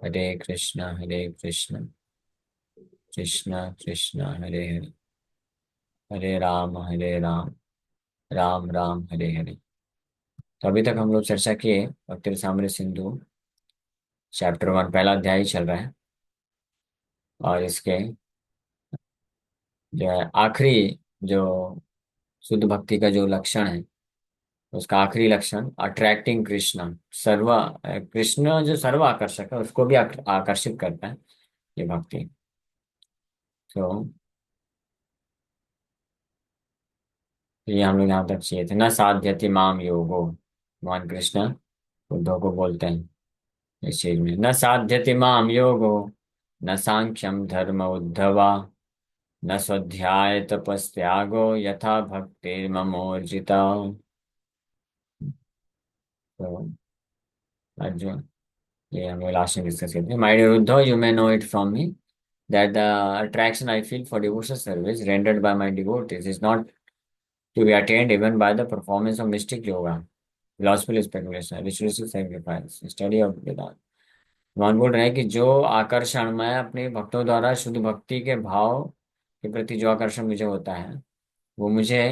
हरे कृष्ण कृष्ण कृष्ण हरे हरे, हरे राम, राम राम हरे हरे। तो अभी तक हम लोग चर्चा किए भक्ति रसामृत सिंधु चैप्टर 1 पहला अध्याय ही चल रहा है। और इसके जो है आखिरी, जो शुद्ध भक्ति का जो लक्षण है, उसका आखिरी लक्षण अट्रैक्टिंग कृष्ण, सर्व कृष्ण जो सर्व आकर्षक है उसको भी आकर्षित करता है ये भक्ति। तो ये हम लोग यहाँ तक चाहिए थे। न साध्यति माम योगो, भगवान कृष्ण उद्धव को बोलते हैं इस चीज में, न साध्यति माम योगो, न सांख्यम धर्म उद्धवा, न स्वाध्याय तपस्त्यागो यथा भक्ति ममोर्जिता। तो अर्जुन, ये हम लोग लास्ट में डिस्कस करते हैं। My dear Uddhav, you may know it from me that the attraction I feel for devotional service rendered by my devotees is not to be attained even by the performance of mystic yoga, philosophical speculation, ritualistic sacrifice, study of Vedanta। भगवान बोल रहे हैं कि जो आकर्षण मैं अपने भक्तों द्वारा शुद्ध भक्ति के भाव के प्रति जो आकर्षण मुझे होता है, वो मुझे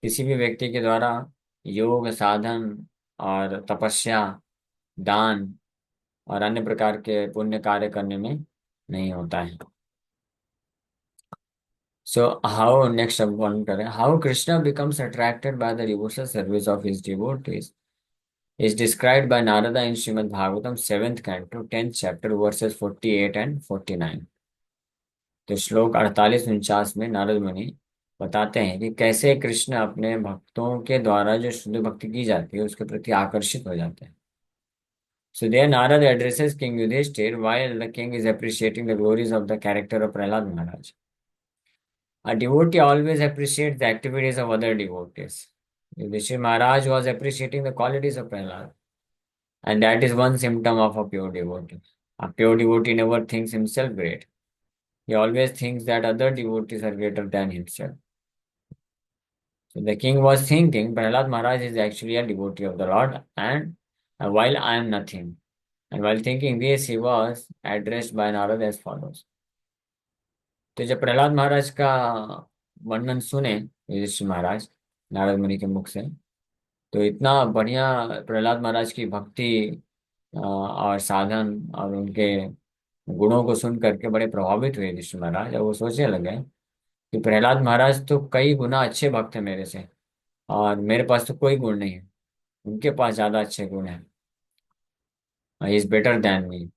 किसी भी व्यक्ति के द्वारा योग साधन और तपस्या, दान और अन्य प्रकार के पुण्य कार्य करने में नहीं होता है। So how next अब one करें, how Krishna becomes attracted by the devotional service of his devotees is described by Narada in Srimad Bhagavatam 7th canto 10th chapter verses 48 and 49। तो श्लोक 48-49 में नारद मुनि बताते हैं कि कैसे कृष्ण अपने भक्तों के द्वारा जो शुद्ध भक्ति की जाती है उसके प्रति आकर्षित हो जाते हैं। So there Narada addresses King Yudhishthir while the king is appreciating the glories of the character of Prahlad Maharaj. A devotee always appreciates the activities of other devotees. Yudhishthir Maharaj was appreciating the qualities of Prahlad, and that is one symptom of a pure devotee. A pure devotee never thinks himself great. He always thinks that other devotees are greater than himself. So the king was thinking, Prahlad Maharaj is actually a devotee of the Lord, and while I am nothing. And while thinking this, he was addressed by Narad as follows. तो जब प्रहलाद महाराज का वर्णन सुने युधिष्ठिर महाराज नारद मुनि के मुख से, तो इतना बढ़िया प्रहलाद महाराज की भक्ति और साधन और उनके गुणों को सुन करके बड़े प्रभावित हुए युधिष्ठिर महाराज। और वो सोचने लगे कि प्रहलाद महाराज तो कई गुना अच्छे भक्त हैं मेरे से, और मेरे पास तो कोई गुण नहीं है, उनके पास ज्यादा अच्छे गुण हैं, इज बेटर देन मी।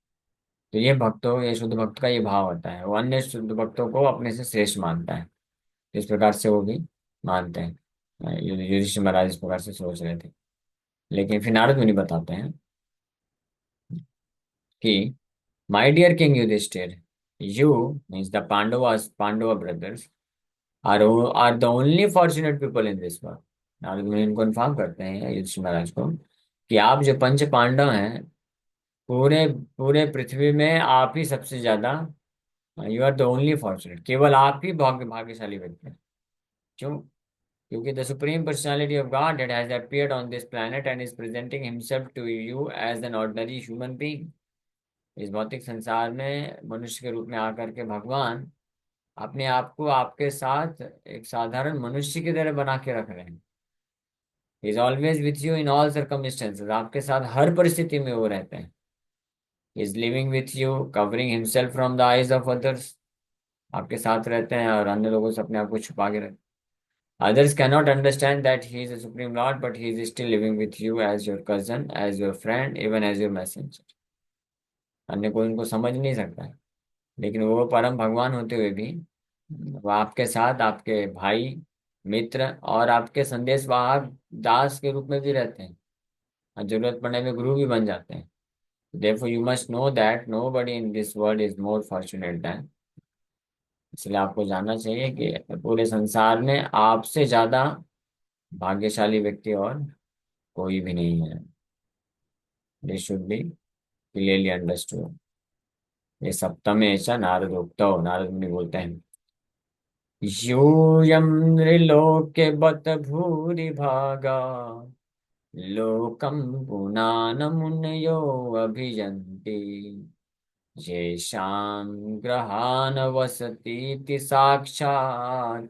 तो ये भक्तों, ये शुद्ध भक्त का ये भाव होता है, वो अन्य शुद्ध भक्तों को अपने से श्रेष्ठ मानता है। इस प्रकार से वो भी मानते हैं। युधिष्ठिर महाराज इस प्रकार से सोच रहे थे। लेकिन फिर नारद मुनि बताते हैं कि my dear king Yudhishthira, you means the Pandavas, Pandava brothers are the only fortunate people in this world. Narada Muni इनको इन्फॉर्म करते हैं युधिष्ठिर महाराज को कि आप जो पंच पांडव हैं, पूरे पूरे पृथ्वी में आप ही सबसे ज्यादा, you are the only fortunate, केवल आप ही भाग्यशाली व्यक्ति हैं। क्यों? क्योंकि the supreme personality of God that has appeared on this planet and is presenting himself to you as an ordinary human being। इस भौतिक संसार में मनुष्य के रूप में आकर के भगवान अपने आप को आपके साथ एक साधारण मनुष्य की तरह बना के रख रहे हैं। Is always with you in all circumstances, आपके साथ हर परिस्थिति में वो रहते हैं। Is living with you covering himself from the eyes of others, आपके साथ रहते हैं और अन्य लोगों से अपने आप को छुपा के रखते हैं। Others cannot understand that he is a supreme Lord, but he is still living with you as your cousin, as your friend, even as your messenger। अन्य कोई उनको समझ नहीं सकता है, लेकिन वो परम भगवान होते हुए भी वो आपके साथ आपके भाई, मित्र और आपके संदेशवाहक दास के रूप में भी रहते हैं, और जरूरत पड़ने में गुरु भी बन जाते हैं। Therefore you must know that nobody in this world is more fortunate than। इसलिए आपको जानना चाहिए कि पूरे संसार में आपसे ज्यादा भाग्यशाली व्यक्ति और कोई भी नहीं है। This should be clearly understood. ये सप्तमे ऐसा नारद उक्तो, नारद मुनि बोलते हैं, यूयं नृलोके बत भूरि भागा, लोकं पुनान मुनयो अभियन्ति, येषां ग्रहान वसतीति साक्षात्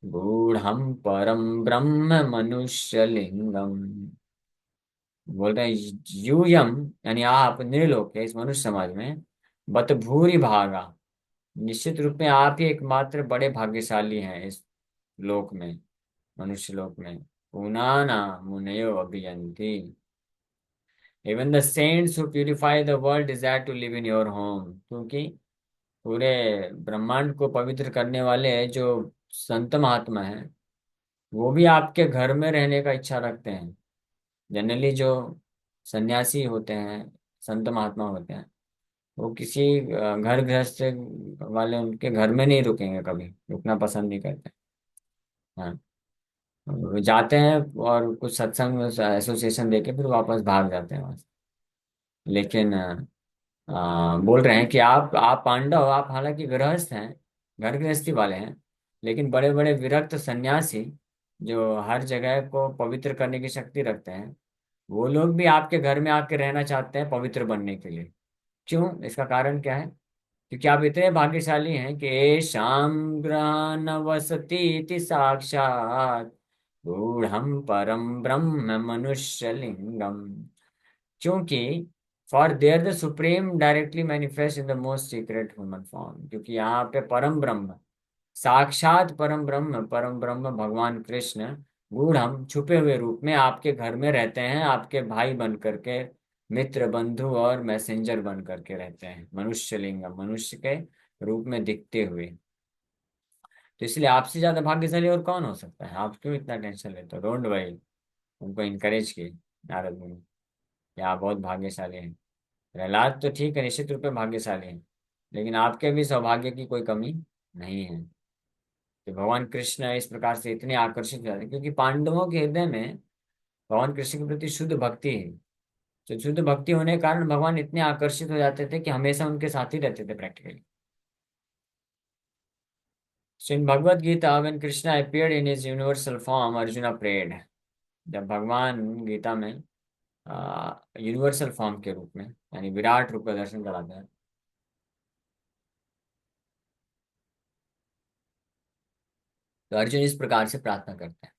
गूढ़ं परम ब्रह्म मनुष्यलिंगम। बोल रहे हैं यूयम, यानी आप निर्लोक है इस मनुष्य समाज में, बत भूरि भागा, निश्चित रूप में आप ही एकमात्र बड़े भाग्यशाली हैं इस लोक में, मनुष्य लोक में। पुनाना मुनयो अभियंती, even the saints who purify the world desire to live in your home, क्योंकि पूरे ब्रह्मांड को पवित्र करने वाले जो संत महात्मा हैं वो भी आपके घर में रहने का इच्छा रखते हैं। जनरली जो सन्यासी होते हैं, संत महात्मा होते हैं, वो किसी घर गृहस्थ वाले उनके घर में नहीं रुकेंगे, कभी रुकना पसंद नहीं करते। हाँ, वो जाते हैं और कुछ सत्संग एसोसिएशन देके फिर वापस भाग जाते हैं वहां से। लेकिन बोल रहे हैं कि आप पांडव, आप हालांकि गृहस्थ हैं, घर गृहस्थी वाले हैं, लेकिन बड़े बड़े विरक्त सन्यासी जो हर जगह को पवित्र करने की शक्ति रखते हैं, वो लोग भी आपके घर में आके रहना चाहते हैं पवित्र बनने के लिए। क्यों? इसका कारण क्या है? क्योंकि आप इतने भाग्यशाली हैं कि शाम ग्रहण वसती इति साक्षात गूढ़म परम ब्रह्म मनुष्य लिंगम। क्योंकि for their the supreme directly manifest in the most secret human form, क्योंकि यहाँ पे परम ब्रह्म, साक्षात परम ब्रह्म भगवान कृष्ण गूढ़ छुपे हुए रूप में आपके घर में रहते हैं, आपके भाई बन करके, मित्र बंधु और मैसेंजर बन करके रहते हैं, मनुष्य लिंग, मनुष्य के रूप में दिखते हुए। तो इसलिए आपसे ज्यादा भाग्यशाली और कौन हो सकता है? आप क्यों इतना टेंशन लेते हो? डोंट वरी, उनको इनकरेज किए नारद मुनि कि आप बहुत भाग्यशाली हैं। प्रहलाद तो ठीक है, निश्चित रूप में भाग्यशाली हैं, लेकिन आपके भी सौभाग्य की कोई कमी नहीं है कि भगवान कृष्ण इस प्रकार से इतने आकर्षित हो जाते हैं, क्योंकि पांडवों के हृदय में भगवान कृष्ण के प्रति शुद्ध भक्ति है। तो शुद्ध भक्ति होने के कारण भगवान इतने आकर्षित हो जाते थे कि हमेशा उनके साथ ही रहते थे practically. So in Bhagavad Gita when Krishna appeared in his universal form Arjuna prayed, जब भगवान गीता में यूनिवर्सल फॉर्म के रूप में यानी विराट रूप का दर्शन कराते हैं, तो अर्जुन इस प्रकार से प्रार्थना करते हैं,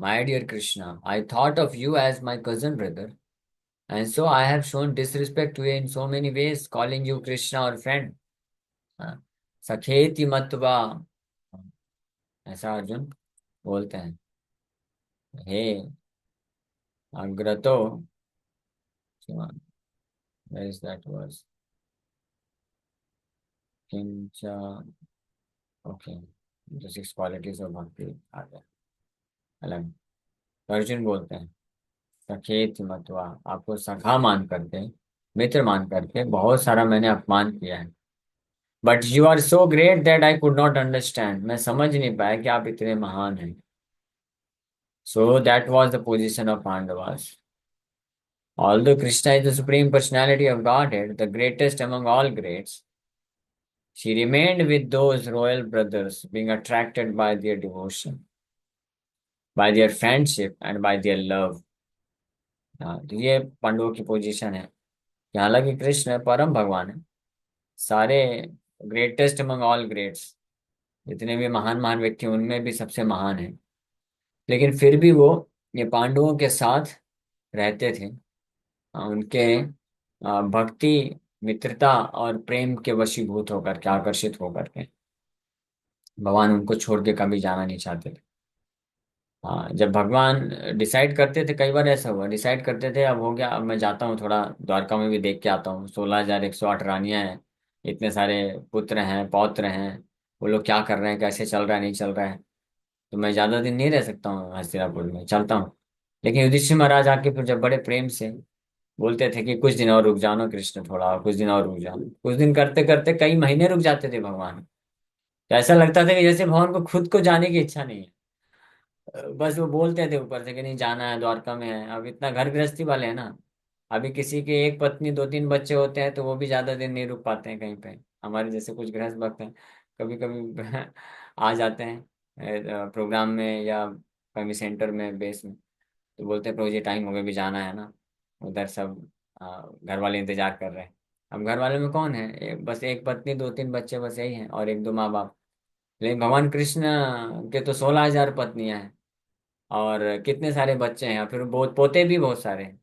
my dear Krishna, I thought of you as my cousin brother, and so I have shown disrespect to you in so many ways, calling you Krishna or friend. हाँ, सखेति मत्वा, ऐसा अर्जुन बोलते हैं, हे अग्रतो, where is that verse? किंच, okay, जो six qualities of भक्ति आ गया अलग। तो अर्जुन बोलते हैं सखेति मत्वा, आपको सखा मान करके, मित्र मान करके बहुत सारा मैंने अपमान किया है। But you are so great that I could not understand, मैं समझ नहीं पाया कि आप इतने महान हैं। So that was the position of Pandavas. Although Krishna is the supreme personality of Godhead, the greatest among all greats, she remained with those royal brothers, being attracted by their devotion, by their friendship, and by their love. हाँ, तो ये पांडवों की position है कि हालांकि कृष्ण परम भगवान है, सारे ग्रेटेस्ट अमंग ऑल ग्रेट्स, जितने भी महान महान व्यक्ति हैं, उनमें भी सबसे महान है, लेकिन फिर भी वो ये पांडवों के साथ रहते थे। उनके भक्ति, मित्रता और प्रेम के वशीभूत होकर के, आकर्षित होकर के भगवान उनको छोड़ के कभी जाना नहीं चाहते थे। हाँ, जब भगवान डिसाइड करते थे, कई बार ऐसा हुआ, डिसाइड करते थे अब हो गया, अब मैं जाता हूँ थोड़ा द्वारका में भी देख के आता हूँ, 16,108 रानियां हैं, इतने सारे पुत्र हैं पौत्र हैं, वो लोग क्या कर रहे हैं, कैसे चल रहा है, नहीं चल रहा है, तो मैं ज्यादा दिन नहीं रह सकता हूँ हस्तिनापुर में, चलता हूँ। लेकिन युधिष्ठिर महाराज आके फिर जब बड़े प्रेम से बोलते थे कि कुछ दिन और रुक जाओ ना कृष्ण, थोड़ा कुछ दिन और रुक जाओ, कुछ दिन करते करते कई महीने रुक जाते थे भगवान। तो ऐसा लगता था कि जैसे भगवान को खुद को जाने की इच्छा नहीं है, बस वो बोलते थे ऊपर से कि नहीं जाना है, द्वारका में है। अब इतना घर गृहस्थी वाले हैं ना, अभी किसी के एक पत्नी दो तीन बच्चे होते हैं तो वो भी ज्यादा दिन नहीं रुक पाते हैं कहीं पे। हमारे जैसे कुछ गृहस्थ भक्त हैं, कभी कभी आ जाते हैं प्रोग्राम में या कभी सेंटर में बेस में, तो बोलते हैं प्रभु जी टाइम हो गया, भी जाना है ना, उधर सब घर वाले इंतजार कर रहे हैं। अब घर वालों में कौन है, बस एक पत्नी, दो तीन बच्चे, बस यही हैं, और एक दो माँ बाप। लेकिन भगवान कृष्ण के तो 16,000 पत्नियां हैं, और कितने सारे बच्चे हैं, और फिर बहुत पोते भी बहुत सारे हैं,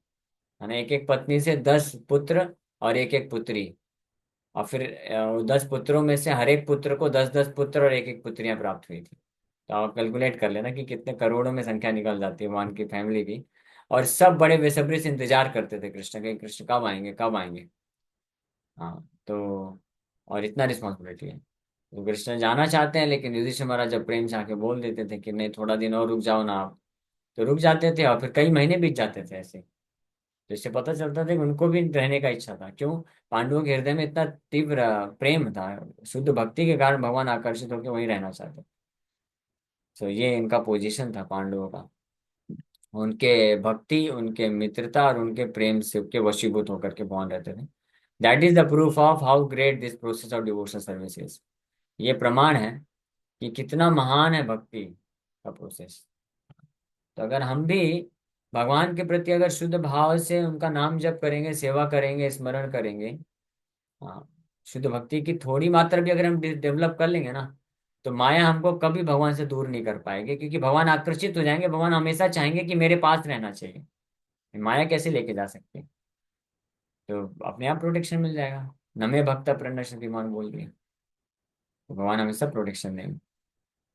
है ना। एक एक पत्नी से 10 पुत्र और एक एक पुत्री, और फिर 10 पुत्रों में से हर एक पुत्र को 10-10 पुत्र और एक एक पुत्रियां प्राप्त हुई थी। तो आप कैलकुलेट कर लेना कि कितने करोड़ों में संख्या निकल जाती है भगवान की फैमिली की। और सब बड़े बेसब्री से इंतजार करते थे कृष्ण के, कृष्ण कब आएंगे कब आएंगे। हाँ तो, और इतना रिस्पॉन्सिबिलिटी है। तो कृष्ण जाना चाहते हैं, लेकिन युधिष्ठिर महाराज जब प्रेम से आके बोल देते थे कि नहीं थोड़ा दिन और रुक जाओ ना आप, तो रुक जाते थे, और फिर कई महीने बीत जाते थे ऐसे। तो इससे पता चलता था कि उनको भी रहने का इच्छा था। क्यों? पांडवों के हृदय में इतना तीव्र प्रेम था, शुद्ध भक्ति के कारण भगवान आकर्षित होकर वहीं रहना चाहते। तो ये इनका पोजीशन था पांडवों का, उनके भक्ति, उनके मित्रता और उनके प्रेम से के वशीभूत होकर के भगवान रहते थे। That is the proof of how great this process of devotional services. ये प्रमाण है कि कितना महान है भक्ति का प्रोसेस। तो अगर हम भी भगवान के प्रति अगर शुद्ध भाव से उनका नाम जप करेंगे, सेवा करेंगे, स्मरण करेंगे, हाँ, शुद्ध भक्ति की थोड़ी मात्रा भी अगर हम डेवलप कर लेंगे ना, तो माया हमको कभी भगवान से दूर नहीं कर पाएगी, क्योंकि भगवान आकर्षित हो जाएंगे, भगवान हमेशा चाहेंगे कि मेरे पास रहना चाहिए। माया कैसे लेके जा सकते हैं? तो अपने आप प्रोटेक्शन मिल जाएगा। नमे भक्त प्रणश्यतिमान बोल दिया, तो भगवान हमेशा प्रोटेक्शन देंगे।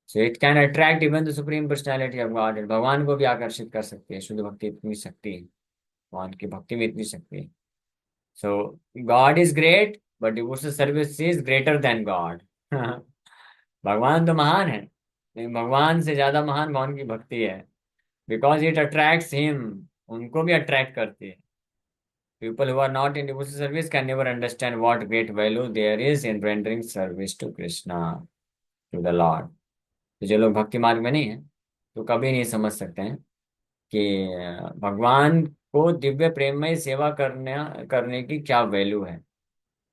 So it can attract even the supreme personality of God. भगवान को भी आकर्षित कर सकती है शुद्ध भक्ति, इतनी शक्ति है भगवान की भक्ति में, इतनी शक्ति है। So God is great but devotional service is greater than God. भगवान तो महान है, लेकिन भगवान से ज्यादा महान भगवान की भक्ति है, बिकॉज इट अट्रैक्ट्स हिम, उनको भी अट्रैक्ट करती है। People who are not in devotional service can never understand what great value there is in rendering service to Krishna, to the Lord. तो जो लोग भक्ति मार्ग में नहीं है, तो कभी नहीं समझ सकते हैं कि भगवान को दिव्य प्रेममय सेवा करने की क्या वैल्यू है,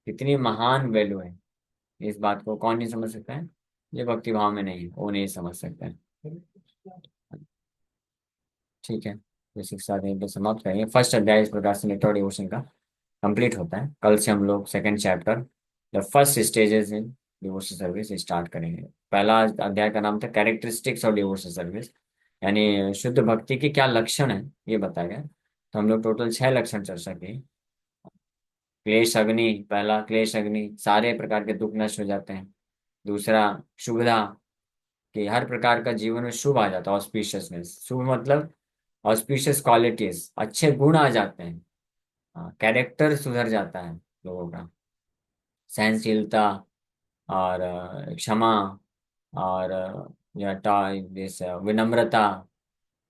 कितनी महान वैल्यू है। इस बात को कौन नहीं समझ सकता है? जो भक्ति भाव में नहीं है वो नहीं समझ सकते हैं। ठीक है, तो शिक्षा यहीं पे समाप्त करेंगे। फर्स्ट अध्याय इस प्रकार से नेटवर्क डिवोशन का कंप्लीट होता है। कल से हम लोग second chapter, the first stages in devotional service start करेंगे। पहला अध्याय का नाम था कैरेक्टरिस्टिक्स ऑफ डिवोशनल सर्विस, यानी शुद्ध भक्ति के क्या लक्षण है ये बताया गया। तो हम लोग टोटल 6 लक्षण चर्चा किए। क्लेश अग्नि, पहला क्लेश अग्नि, सारे प्रकार के दुख नष्ट हो जाते हैं। दूसरा शुभदा, कि हर प्रकार का जीवन में शुभ आ जाता है, ऑस्पिशियसनेस, शुभ मतलब ऑस्पिशियस क्वालिटीज, अच्छे गुण आ जाते हैं। हाँ, कैरेक्टर सुधर जाता है लोगों का। सहनशीलता, और क्षमा, और या विनम्रता,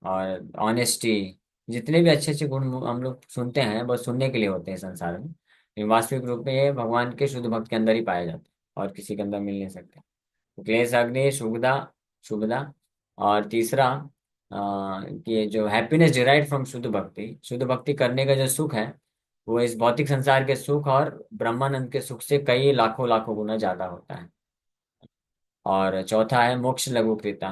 और ऑनेस्टी, जितने भी अच्छे अच्छे गुण हम लोग सुनते हैं बस सुनने के लिए होते हैं संसार में, लेकिन वास्तविक रूप में ये भगवान के शुद्ध भक्त के अंदर ही पाए जाते हैं और किसी के अंदर मिल नहीं सकते। तो क्लेश अग्नि, शुभदा, शुभदा। और तीसरा कि जो हैप्पीनेस डिराइव फ्रॉम शुद्ध भक्ति, शुद्ध भक्ति करने का जो सुख है वो इस भौतिक संसार के सुख और ब्रह्मानंद के सुख से कई लाखों लाखों गुना ज्यादा होता है। और चौथा है मोक्ष लघुकृता,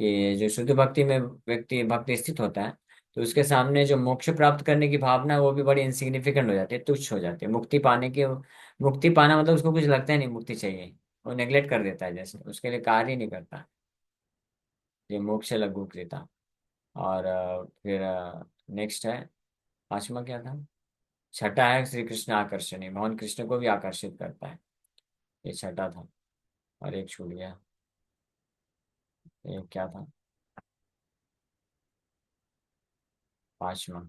कि जो शुद्ध भक्ति में व्यक्ति भक्ति स्थित होता है, तो उसके सामने जो मोक्ष प्राप्त करने की भावना है वो भी बड़ी इनसिग्निफिकेंट हो जाती है, तुच्छ हो जाती है। मुक्ति पाने की, मुक्ति पाना मतलब उसको कुछ लगता है नहीं मुक्ति चाहिए, वो नेग्लेक्ट कर देता है, जैसे उसके लिए कार्य ही नहीं करता। ये मोक्ष लघुकृता। और फिर नेक्स्ट है, पांचवा क्या था? छठा है श्री कृष्ण आकर्षणी, भगवान कृष्ण को भी आकर्षित करता है। ये छठा था, और एक छूट गया, एक क्या था? पांचवा,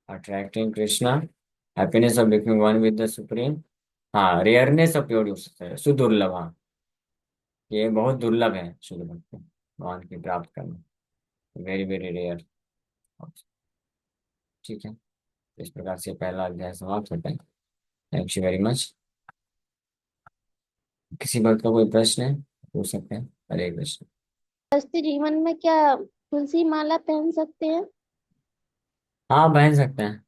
attracting Krishna, happiness of becoming one with the supreme. हाँ, रेयरनेस ऑफ प्योर सुदुर्लभ, हाँ, ये बहुत दुर्लभ है शुद्ध भक्ति भगवान की प्राप्त करना, वेरी वेरी रेयर। ठीक है, इस प्रकार से पहला अध्याय समाप्त होता है। Thank you very much. किसी बात का कोई प्रश्न है पूछ सकते हैं। हरे कृष्ण। गृहस्थ जीवन में क्या तुलसी माला पहन सकते हैं? हाँ, पहन सकते हैं।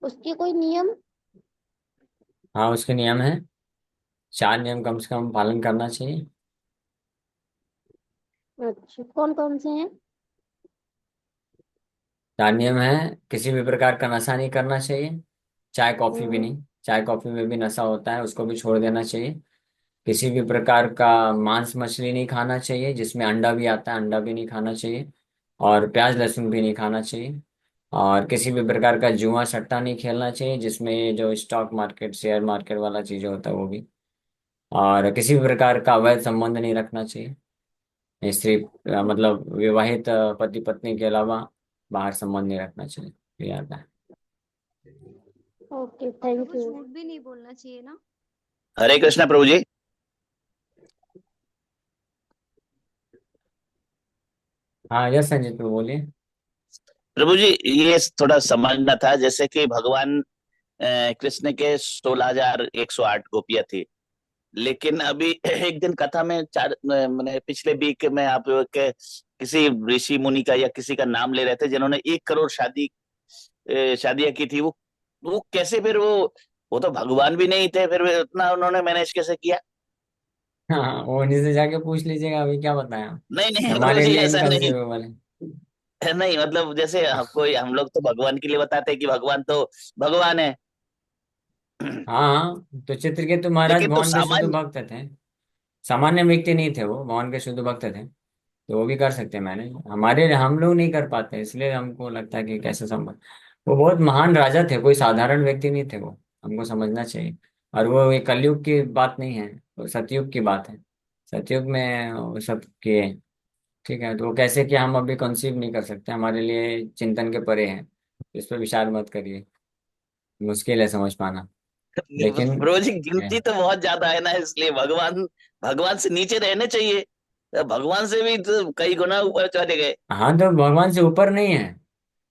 उसके कोई नियम? हाँ, उसके नियम है, 4 नियम कम से कम पालन करना चाहिए। अच्छा, कौन कौन से हैं? चार नियम है। किसी भी प्रकार का नशा नहीं करना चाहिए। चाय कॉफी भी हम्म। नहीं। चाय कॉफी में भी नशा होता है, उसको भी छोड़ देना चाहिए। किसी भी प्रकार का मांस मछली नहीं खाना चाहिए, जिसमें अंडा भी आता है, अंडा भी नहीं खाना चाहिए। और प्याज लहसुन भी नहीं खाना चाहिए। और किसी भी प्रकार का जुआ सट्टा नहीं खेलना चाहिए, जिसमें ये जो स्टॉक मार्केट शेयर मार्केट वाला चीजें होता है वो भी। और किसी भी प्रकार का अवैध संबंध नहीं रखना चाहिए। ये सिर्फ मतलब विवाहित पति पत्नी के अलावा बाहर संबंध नहीं रखना चाहिए। ये आता है। ओके, और थैंक वो यू। झूठ भी नहीं बोलना चाहिए ना। हरे कृष्णा प्रभु जी। हाँ, यस संजीत प्रभु बोलिए। प्रभु जी, ये थोड़ा समझना था, जैसे कि भगवान कृष्ण के 16,108 गोपियां थी। लेकिन अभी एक दिन कथा में मैंने पिछले वीक में आप किसी ऋषि मुनि का या किसी का नाम ले रहे थे जिन्होंने 1 करोड़ शादियां की थी। वो कैसे फिर वो तो भगवान भी नहीं थे, फिर भी उतना उन्होंने मैनेज कैसे किया? हाँ, वो उन्हीं से जाके पूछ लीजिएगा, अभी क्या बताएं हम। नहीं नहीं प्रभु हमारे जी, लिए ऐसा नहीं। इनकंसीवेबल है। नहीं मतलब जैसे हम लोग तो भगवान के लिए बताते हैं कि भगवान तो भगवान है। हाँ हाँ, तो चित्रकेतु महाराज लेकिन तो भगवान के शुद्ध सामान्य। भक्त थे। सामान्य व्यक्ति नहीं थे, वो भगवान के शुद्ध भक्त थे। तो वो भी कर सकते हैं मैंने, हमारे हम लोग नहीं कर पाते, इसलिए हमको लगता है कि कैसे संभव। वो बहुत महान राजा थे, कोई साधारण व्यक्ति नहीं थे वो। हमको समझना चाहिए। और वो ये कलयुग की बात नहीं है, वो सतयुग की बात है। सतयुग में वो सब किए। ठीक है, तो वो कैसे कि हम अभी कंसीव नहीं कर सकते, हमारे लिए चिंतन के परे हैं। इस पर विचार मत करिए। मुश्किल है समझ पाना। लेकिन प्रभु जी, गिनती तो बहुत ज्यादा है ना, इसलिए भगवान भगवान से नीचे रहने चाहिए। तो भगवान से भी तो कई गुना ऊपर चले गए। हाँ, तो भगवान से ऊपर नहीं है।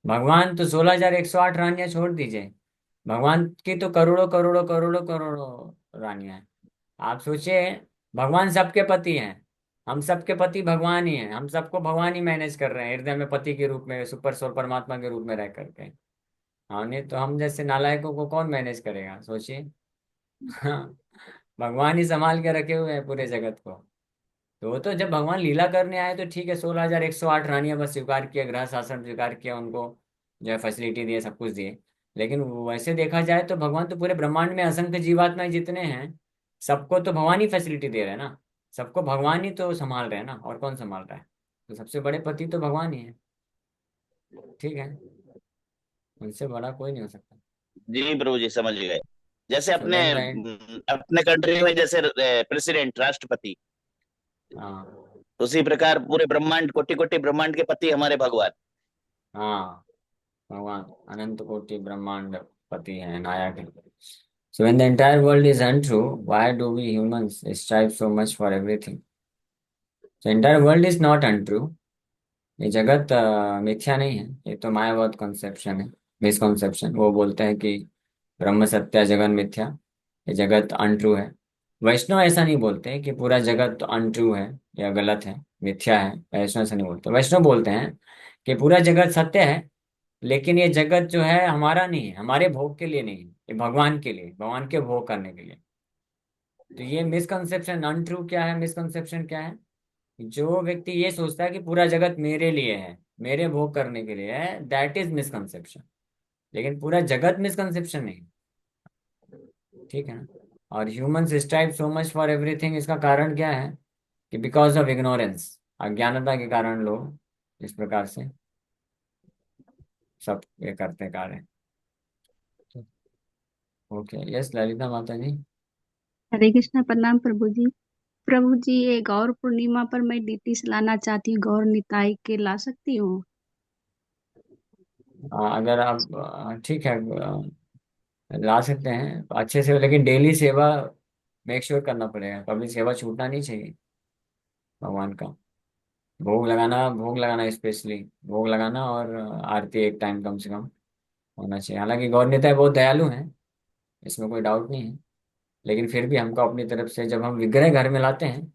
भगवान तो 16,108 रानियां छोड़ दीजिए। भगवान की तो करोड़ों करोड़ों करोड़ों करोड़ों रानियां हैं। आप सोचिए, भगवान सबके पति हैं। हम सबके पति भगवान ही हैं, हम सबको भगवान ही मैनेज कर रहे हैं हृदय में पति के रूप में, सुपर सोल परमात्मा के रूप में रह करके। हाँ, नहीं तो हम जैसे नालायकों को कौन मैनेज करेगा, सोचिए। हाँ, भगवान ही संभाल के रखे हुए हैं पूरे जगत को। तो वो तो जब भगवान लीला करने आए तो ठीक है, 16,108 रानियां बस स्वीकार किया, गृह शासन स्वीकार किया उनको, जो है फैसिलिटी दिए, सब कुछ दिए। लेकिन वैसे देखा जाए तो भगवान तो पूरे ब्रह्मांड में असंख्य जीवात्माएं जितने हैं, सबको तो भगवान ही फैसिलिटी दे रहे हैं ना। सबको भगवान ही तो संभाल रहे हैं ना, और कौन संभाल रहा है। तो सबसे बड़े पति तो भगवान ही है। ठीक है, उनसे बड़ा कोई नहीं हो सकता। जी प्रभु जी, समझ गए। जैसे सो अपने दैट्स राइट। अपने कंट्री में जैसे प्रेसिडेंट राष्ट्रपति, हाँ उसी प्रकार पूरे ब्रह्मांड, कोटि कोटि ब्रह्मांड के पति हमारे भगवान। हाँ, भगवान अनंत कोटि ब्रह्मांड पति है, नायक है। So when the entire world is untrue, why do we humans strive so much for everything? The entire world is not untrue. ये जगत मिथ्या नहीं है, ये तो मायावाद कॉन्सेप्शन है। मिसकॉन्सेप्शन, वो बोलते हैं कि ब्रह्म सत्य जगत मिथ्या, ये जगत अनट्रू है। वैष्णव ऐसा नहीं बोलते कि पूरा जगत अनट्रू है या गलत है, मिथ्या है। वैष्णव ऐसा नहीं बोलते। वैष्णव बोलते हैं कि पूरा जगत सत्य है, लेकिन ये जगत जो है हमारा नहीं है, हमारे भोग के लिए नहीं है, ये भगवान के लिए, भगवान के भोग करने के लिए। तो ये मिसकंसेप्शन, अनट्रू क्या है, मिसकंसेप्शन क्या है? जो व्यक्ति ये सोचता है कि पूरा जगत मेरे लिए है, मेरे भोग करने के लिए है, दैट इज मिसकंसेप्शन। लेकिन पूरा जगत मिसकंसेप्शन नहीं। ठीक है ना। और humans strive so much for everything, इसका कारण क्या है? कि बिकॉज ऑफ इग्नोरेंस, अज्ञानता के कारण लोग इस प्रकार से सब ये करते कार्य। ओके, यस ललिता माता जी। हरे कृष्णा, प्रणाम प्रभु जी। प्रभु जी, ये गौर पूर्णिमा पर मैं डीटी लाना चाहती हूँ, गौर निताई के ला सकती हूँ? अगर आप ठीक है, ला सकते हैं अच्छे से, लेकिन डेली सेवा मेक श्योर करना पड़ेगा, कभी सेवा छूटना नहीं चाहिए भगवान का। भोग लगाना स्पेशली, भोग लगाना और आरती एक टाइम कम से कम होना चाहिए। हालांकि गौर निताई बहुत दयालु हैं, इसमें कोई डाउट नहीं है। लेकिन फिर भी हमको अपनी तरफ से, जब हम विग्रह घर में लाते हैं,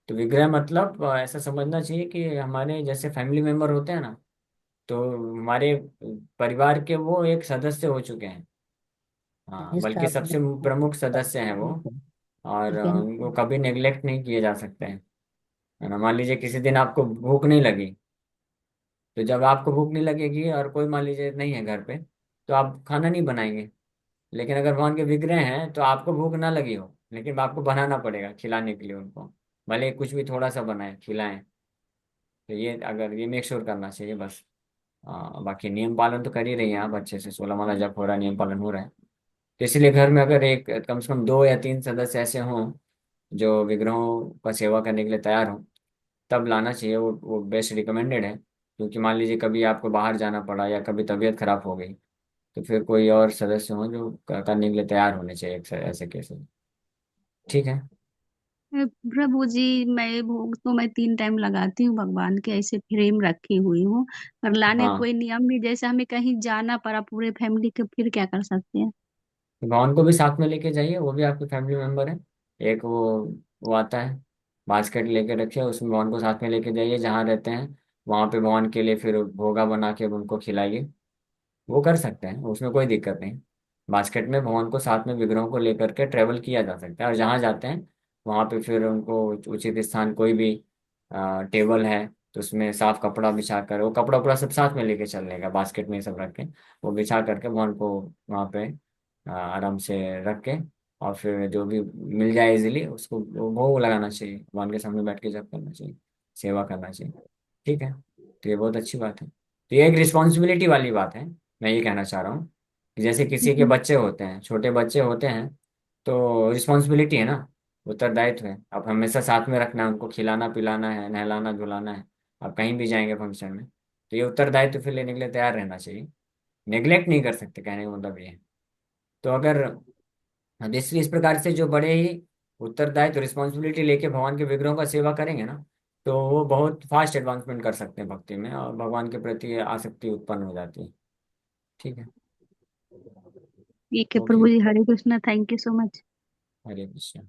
तो विग्रह मतलब ऐसा समझना चाहिए कि हमारे जैसे फैमिली मेंबर होते हैं ना, तो हमारे परिवार के वो एक सदस्य हो चुके हैं। हाँ, बल्कि सबसे प्रमुख सदस्य हैं वो। और उनको कभी नेग्लेक्ट नहीं किए जा सकते हैं। है ना? मान लीजिए किसी दिन आपको भूख नहीं लगी, तो जब आपको भूख नहीं लगेगी और कोई मान लीजिए नहीं है घर पे, तो आप खाना नहीं बनाएंगे। लेकिन अगर भगवान के विग्रह हैं तो आपको भूख ना लगी हो, लेकिन आपको बनाना पड़ेगा खिलाने के लिए उनको, भले कुछ भी थोड़ा सा बनाए खिलाएं। तो ये अगर ये मेक श्योर करना चाहिए बस। बाकी नियम पालन तो कर ही रही हैं आप अच्छे से, 16 माला जप हो रहा है, नियम पालन हो रहा है। तो इसलिए घर में अगर एक कम से कम 2 या 3 सदस्य ऐसे हों जो विग्रहों का सेवा करने के लिए तैयार हों, तब लाना चाहिए। वो बेस्ट रिकमेंडेड है, क्योंकि मान लीजिए कभी आपको बाहर जाना पड़ा या कभी तबीयत खराब हो गई, तो फिर कोई और सदस्य हो जो करने के लिए तैयार होने चाहिए ऐसे केस में। ठीक है। प्रभु जी, मैं भोग तो मैं 3 टाइम लगाती हूँ भगवान के, ऐसे फ्रेम रखी हुई हूँ। पर लाने हाँ, कोई नियम नहीं, जैसे हमें कहीं जाना पड़ा पूरे फैमिली के, फिर क्या कर सकते हैं? तो भगवान को भी साथ में लेके जाइए, वो भी आपके फैमिली मेंबर है। एक वो आता है, बास्केट लेके रखिए, उसमें भगवान को साथ में लेके जाइए जहाँ रहते हैं, वहाँ पे भगवान के लिए फिर भोगा बना के उनको खिलाइए। वो कर सकते हैं, उसमें कोई दिक्कत नहीं। बास्केट में भगवान को साथ में विग्रहों को लेकर के ट्रेवल किया जा सकता है, और जहाँ जाते हैं वहाँ पे फिर उनको उचित स्थान, कोई भी टेबल है तो उसमें साफ कपड़ा बिछा कर, वो कपड़ा उपड़ा सब साथ में लेके चलने का, बास्केट में सब रख के वो बिछा करके भगवान को वहाँ पे आराम से रख के, और फिर जो भी मिल जाए इजीली उसको वो भोग लगाना चाहिए, भगवान के सामने बैठ के जप करना चाहिए, सेवा करना चाहिए। ठीक है, तो ये बहुत अच्छी बात है। तो ये एक रिस्पॉन्सिबिलिटी वाली बात है। मैं ये कहना चाह रहा हूँ कि जैसे किसी के हम्म, बच्चे होते हैं, छोटे बच्चे होते हैं, तो रिस्पॉन्सिबिलिटी है ना, उत्तरदायित्व है। अब हमेशा साथ में रखना है, उनको खिलाना पिलाना है, नहलाना धुलाना है। अब कहीं भी जाएंगे फंक्शन में, तो ये उत्तरदायित्व फिर लेने के लिए तैयार रहना चाहिए। नेग्लेक्ट नहीं कर सकते, कहने का मतलब ये है। तो अगर जैसे इस प्रकार से जो बड़े ही उत्तरदायित्व रिस्पॉन्सिबिलिटी लेके भगवान के विग्रहों का सेवा करेंगे ना, तो वो बहुत फास्ट एडवांसमेंट कर सकते हैं भक्ति में, और भगवान के प्रति आसक्ति उत्पन्न हो जाती है। ठीक है। ठीक है okay. Prabhu ji, Hare Krishna, thank you so much. Hare Krishna.